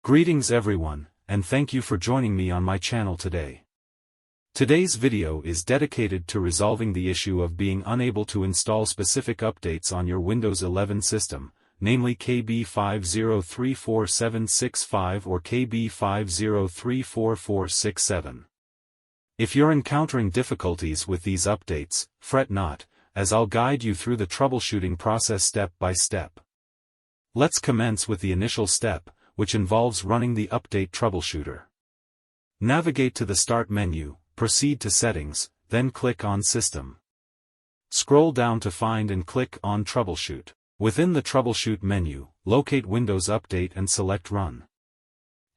Greetings everyone, and thank you for joining me on my channel today. Today's video is dedicated to resolving the issue of being unable to install specific updates on your Windows 11 system, namely KB50347657 or KB50344467. If you're encountering difficulties with these updates, fret not, as I'll guide you through the troubleshooting process step by step. Let's commence with the initial step, which involves running the update troubleshooter. Navigate to the Start menu, proceed to Settings, then click on System. Scroll down to find and click on Troubleshoot. Within the Troubleshoot menu, locate Windows Update and select Run.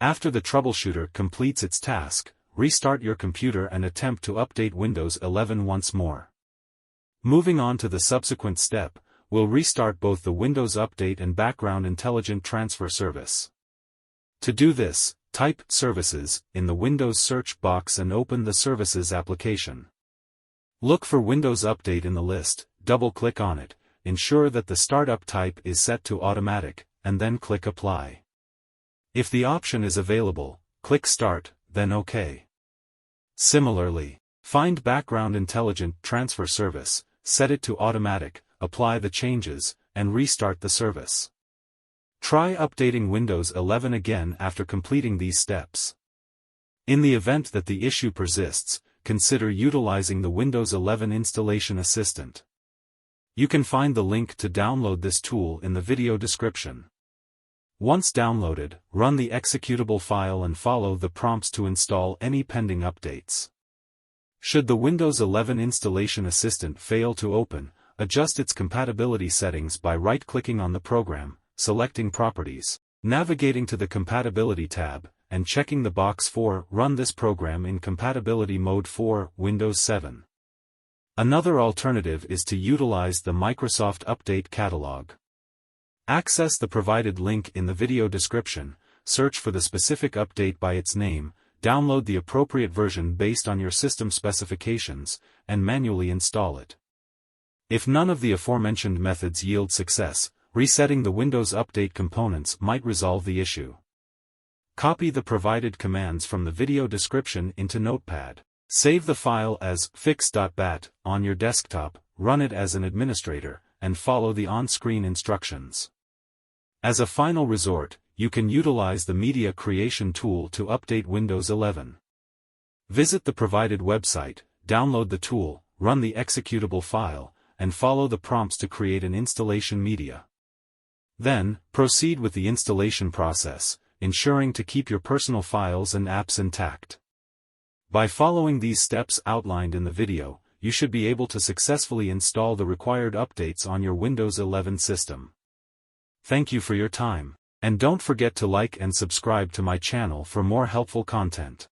After the troubleshooter completes its task, restart your computer and attempt to update Windows 11 once more. Moving on to the subsequent step, we'll restart both the Windows Update and Background Intelligent Transfer service. To do this, type Services in the Windows search box and open the Services application. Look for Windows Update in the list, double-click on it, ensure that the startup type is set to Automatic, and then click Apply. If the option is available, click Start, then OK. Similarly, find Background Intelligent Transfer service, set it to Automatic, apply the changes, and restart the service. Try updating Windows 11 again after completing these steps. In the event that the issue persists, consider utilizing the Windows 11 Installation Assistant. You can find the link to download this tool in the video description. Once downloaded, run the executable file and follow the prompts to install any pending updates. Should the Windows 11 Installation Assistant fail to open, adjust its compatibility settings by right-clicking on the program, selecting Properties, navigating to the Compatibility tab, and checking the box for Run this program in compatibility mode for Windows 7. Another alternative is to utilize the Microsoft Update Catalog. Access the provided link in the video description, search for the specific update by its name, download the appropriate version based on your system specifications, and manually install it. If none of the aforementioned methods yield success, resetting the Windows Update components might resolve the issue. Copy the provided commands from the video description into Notepad. Save the file as fix.bat on your desktop, run it as an administrator, and follow the on-screen instructions. As a final resort, you can utilize the Media Creation tool to update Windows 11. Visit the provided website, download the tool, run the executable file, and follow the prompts to create an installation media. Then, proceed with the installation process, ensuring to keep your personal files and apps intact. By following these steps outlined in the video, you should be able to successfully install the required updates on your Windows 11 system. Thank you for your time, and don't forget to like and subscribe to my channel for more helpful content.